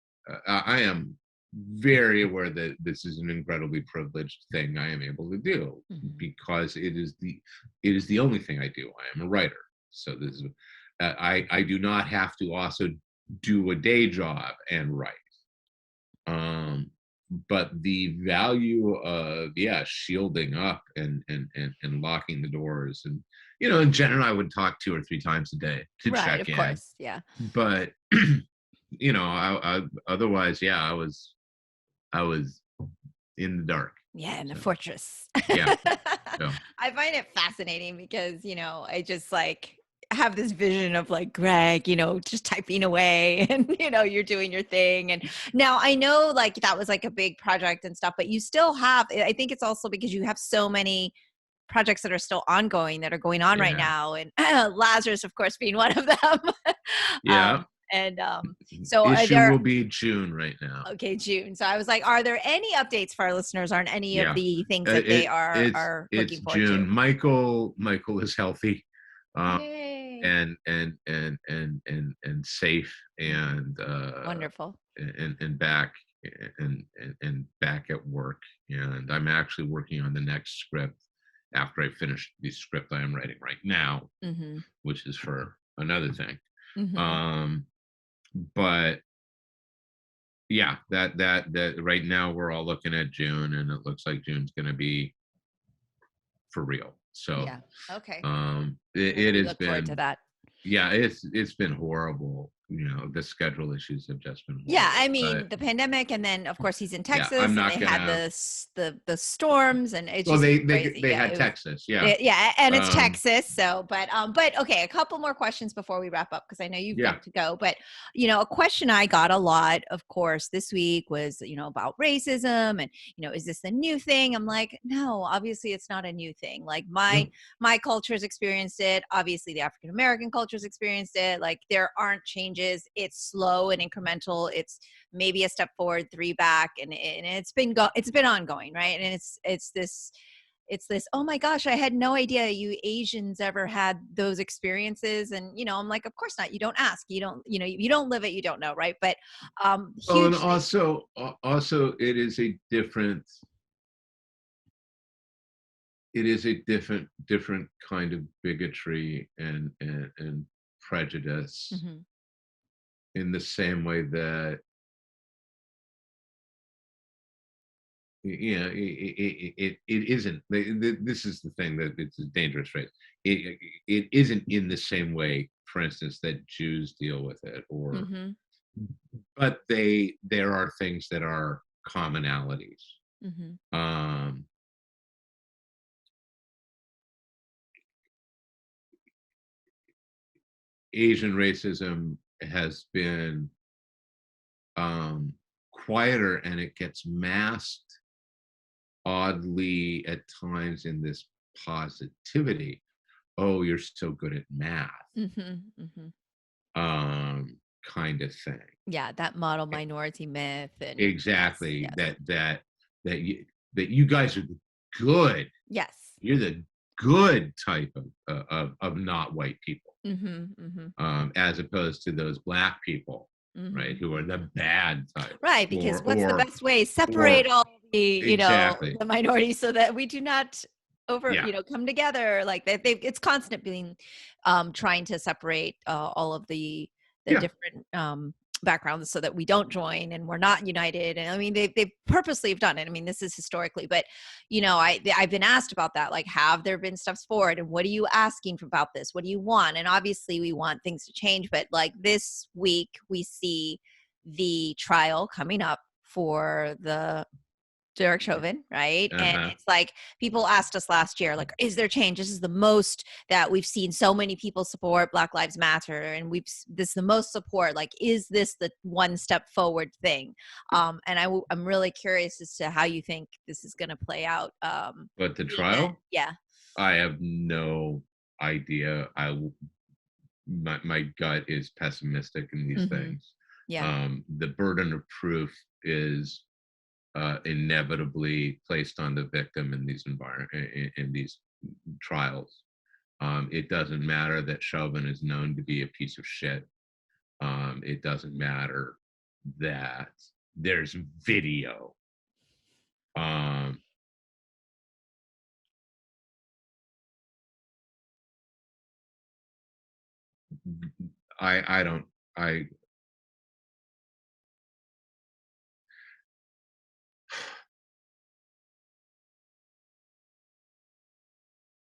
I am very aware that this is an incredibly privileged thing I am able to do, because it is the only thing I do. I am a writer. So this is, I do not have to also do a day job and write. But the value of shielding up and locking the doors, and in general I would talk 2 or 3 times a day to check in. Of course, yeah. But I otherwise, I was in the dark. Yeah, in the fortress. Yeah. So. I find it fascinating because I just like have this vision of like Greg, just typing away, and you're doing your thing. And now I know like that was like a big project and stuff, but you still have, I think it's also because you have so many projects that are still ongoing, that are going on right now, and Lazarus of course being one of them. So issue will be June right now. Okay, June. So I was like, are there any updates for our listeners on any of the things that they are looking forward to? Michael is healthy. And safe, and wonderful, and back and back at work. And I'm actually working on the next script after I finish the script I am writing right now, which is for another thing. But that right now we're all looking at June, and it looks like June's going to be for real. So yeah. Okay. it We has look forward to been, that. yeah, it's been horrible. The schedule issues have just been Yeah, I horrible. But mean the pandemic, and then of course he's in yeah, Texas, I'm and not they had gonna. the storms, and it's Well, just they crazy. they Yeah, had it was. Texas, yeah. Yeah, and it's Um, Texas, so but okay, a couple more questions before we wrap up because I know you've yeah. got to go. But a question I got a lot, of course, this week was about racism, and is this a new thing? I'm like, no, obviously it's not a new thing. Like No. my culture's experienced it. Obviously, the African American culture's experienced it. Like there aren't changes. It's slow and incremental. It's maybe a step forward, three back, and it's been ongoing, right? And it's this, oh my gosh, I had no idea you Asians ever had those experiences. And I'm like, of course not. You don't ask. You don't, you don't live it, you don't know, right? But Oh, and huge thing. also it is a different kind of bigotry and prejudice, Mhm. in the same way that, it isn't. This is the thing, that it's a dangerous phrase. It isn't in the same way, for instance, that Jews deal with it, or Mhm. but there are things that are commonalities. Mhm. Um, Asian racism has been, quieter, and it gets masked oddly at times in this positivity. Oh, you're so good at math, Mhm. Mhm. kind of thing. Yeah, that model E- minority myth, and yes, Exactly. yes, That you guys are the good. yes. You're the good type of not white people, Mhm. Mhm. as opposed to those black people, right, Mhm. who are the bad type, Right, because or what's the best way? Separate or all the, exactly. the minorities so that we do not Yeah. come together. Like it's constant being trying to separate all of the Yeah. different backgrounds so that we don't join and we're not united. And I mean they purposely have done it. I mean, this is historically, but I've been asked about that. Like, have there been steps forward, and what are you asking about this? What do you want? And obviously we want things to change, but like this week we see the trial coming up for the Derek Chauvin, right? And Uh-huh. it's like people asked us last year, like, is there change? This is the most that we've seen so many people support Black Lives Matter, and this is the most support. Like, is this the one step forward thing? And I'm really curious as to how you think this is going to play out. But the Seeing that, trial, yeah. I have no idea. My gut is pessimistic in these Hmm. things. Yeah. The burden of proof is, inevitably placed on the victim in these in these trials. It doesn't matter that Chauvin is known to be a piece of shit. It doesn't matter that there's video. Um, I don't.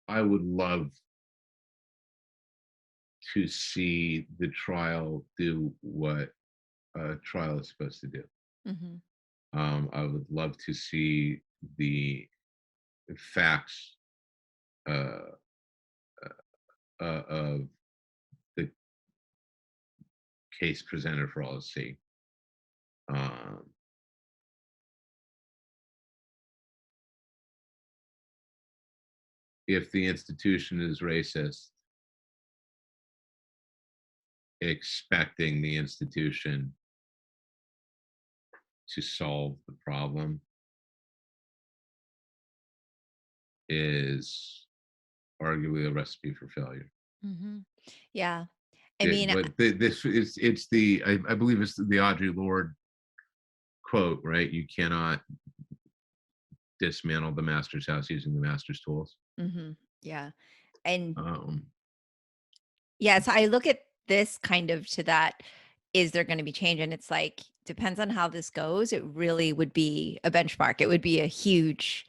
I would love to see the trial do what a trial is supposed to do. Hmm. I would love to see the facts, uh, of the case presented for all to see. Um, if the institution is racist, expecting the institution to solve the problem is arguably a recipe for failure. Hmm. Yeah. I mean, But this is it's I believe it's the Audre Lorde quote, right? You cannot dismantle the master's house using the master's tools. yeah. And Um, yeah, so I look at this kind of to that, is there going to be change? And it's like, depends on how this goes. It really would be a benchmark. It would be a huge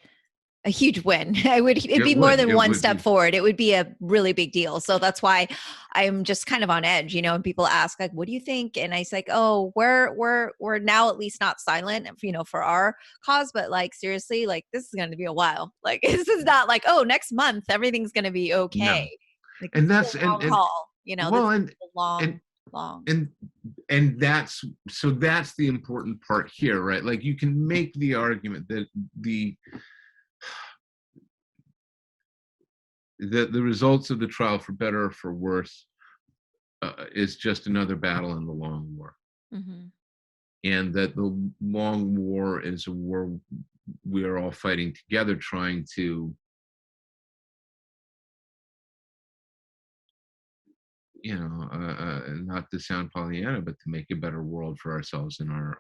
a huge win. It'd be more than one step forward. It would be a really big deal. So that's why I'm just kind of on edge, and people ask like, what do you think? And I say like, oh, we're now at least not silent, for our cause, but like, seriously, like this is going to be a while. Like, this is not like, oh, next month, everything's going to be okay. No. Like, and that's, a long haul, well, this is a long. And that's the important part here, right? Like you can make the argument that the results of the trial, for better or for worse, is just another battle in the long war. Mm-hmm. And that the long war is a war we are all fighting together, trying to, not to sound Pollyanna, but to make a better world for ourselves and our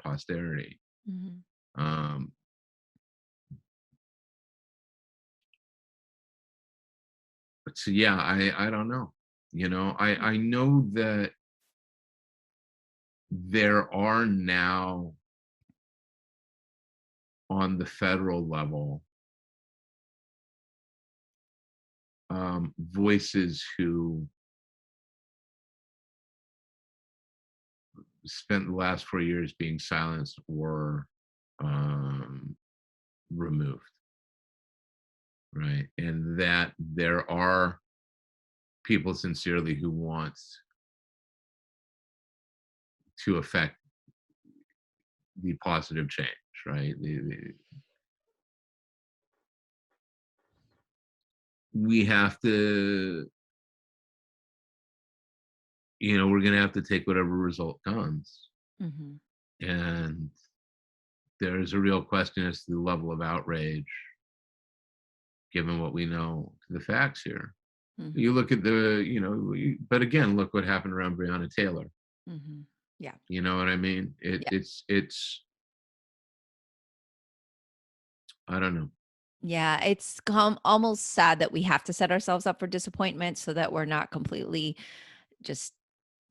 posterity. Mm-hmm. So yeah, I don't know. I know that there are now on the federal level voices who spent the last 4 years being silenced or removed, right? And that there are people sincerely who want to affect the positive change, right? We have to, we're going to have to take whatever result comes. Mm-hmm. And there's a real question as to the level of outrage, given what we know, the facts here. Mm-hmm. You look at but again, look what happened around Breonna Taylor. Mm-hmm. Yeah. You know what I mean? It's I don't know. Yeah, it's almost sad that we have to set ourselves up for disappointment so that we're not completely just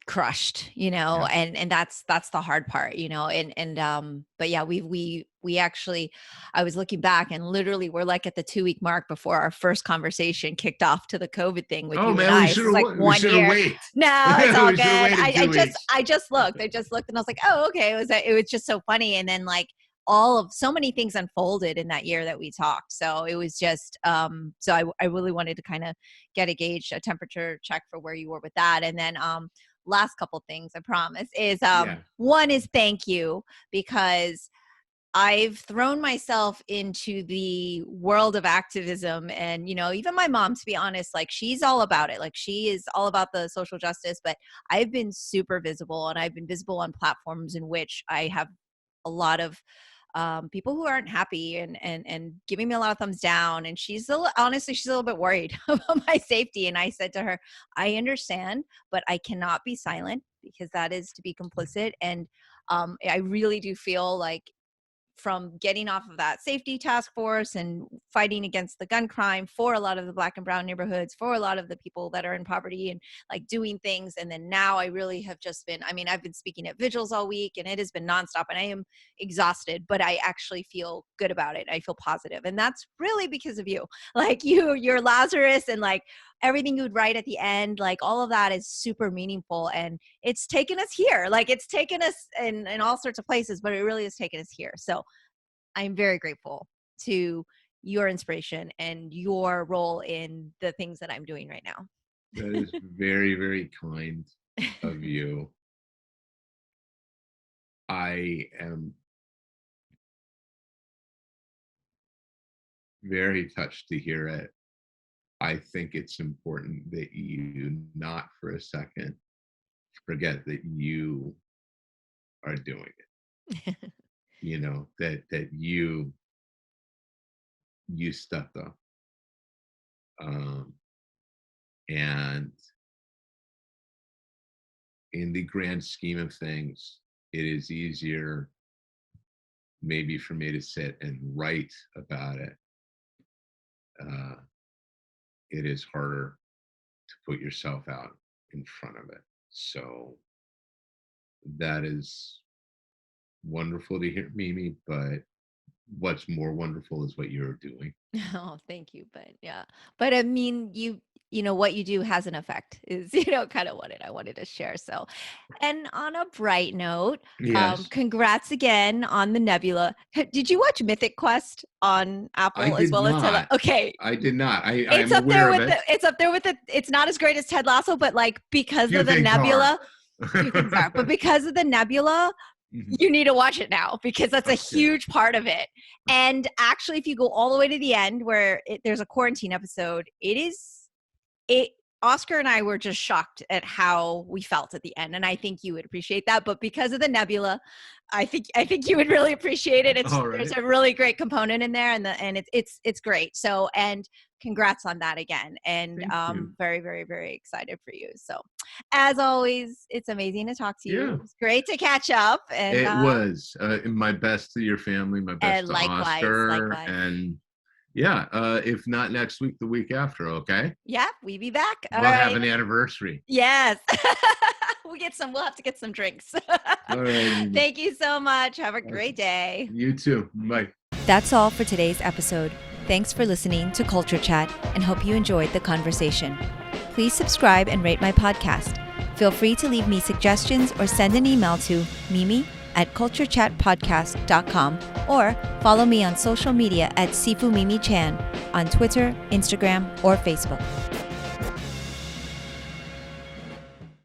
crushed, Yeah. and that's the hard part, but yeah, we actually, I was looking back and literally we're like at the 2-week mark before our first conversation kicked off to the COVID thing with you man, and I. It's like 1 year. No, it's all good. I just looked and I was like, oh, okay. It was just so funny. And then like so many things unfolded in that year that we talked. So it was just, so I really wanted to kind of get a temperature check for where you were with that. And then, last couple things I promise is one is thank you, because I've thrown myself into the world of activism, and even my mom, to be honest, like she's all about it. Like she is all about the social justice, but I've been super visible, and I've been visible on platforms in which I have a lot of people who aren't happy and giving me a lot of thumbs down. And honestly, she's a little bit worried about my safety. And I said to her, I understand, but I cannot be silent, because that is to be complicit. And I really do feel like, from getting off of that safety task force and fighting against the gun crime for a lot of the Black and brown neighborhoods, for a lot of the people that are in poverty and like doing things. And then now I really have just been, I've been speaking at vigils all week, and it has been nonstop, and I am exhausted, but I actually feel good about it. I feel positive. And that's really because of you. Like you're Lazarus, and like everything you would write at the end, like all of that is super meaningful. And it's taken us here. Like it's taken us in all sorts of places, but it really has taken us here. So I'm very grateful to your inspiration and your role in the things that I'm doing right now. That is very, very kind of you. I am very touched to hear it. I think it's important that you not for a second forget that you are doing it. That you stepped up. And in the grand scheme of things, it is easier maybe for me to sit and write about it. It is harder to put yourself out in front of it. So that is wonderful to hear, Mimi, but what's more wonderful is what you're doing. Oh, thank you. But I mean, what you do has an effect is, kind of what I wanted to share. So, and on a bright note, Yes. congrats again on the Nebula. Did you watch Mythic Quest on I Apple as did well as Ted not. Okay. I did not. It's I'm up there aware of with it. it's up there with it's not as great as Ted Lasso, but like because Few of the things Nebula, are. few things are. But because of the Nebula, Mhm. you need to watch it now because that's a Okay. huge part of it. And actually, if you go all the way to the end where there's a quarantine episode, Oscar and I were just shocked at how we felt at the end, and I think you would appreciate that. But because of the Nebula, I think you would really appreciate it. All right. There's a really great component in there, and it's great. So, and congrats on that again, and very, very, very excited for you. So, as always, it's amazing to talk to you. Yeah. It's great to catch up. And it was my best to your family, my best to Oscar, likewise. and yeah, if not next week, the week after. Okay. Yeah, we be back. We'll have an anniversary. Yes. We'll have to get some drinks. All right. Thank you so much. Have a great day. You too. Bye. That's all for today's episode. Thanks for listening to Culture Chat and hope you enjoyed the conversation. Please subscribe and rate my podcast. Feel free to leave me suggestions or send an email to mimi@culturechatpodcast.com or follow me on social media at Sifu Mimi Chan on Twitter, Instagram, or Facebook.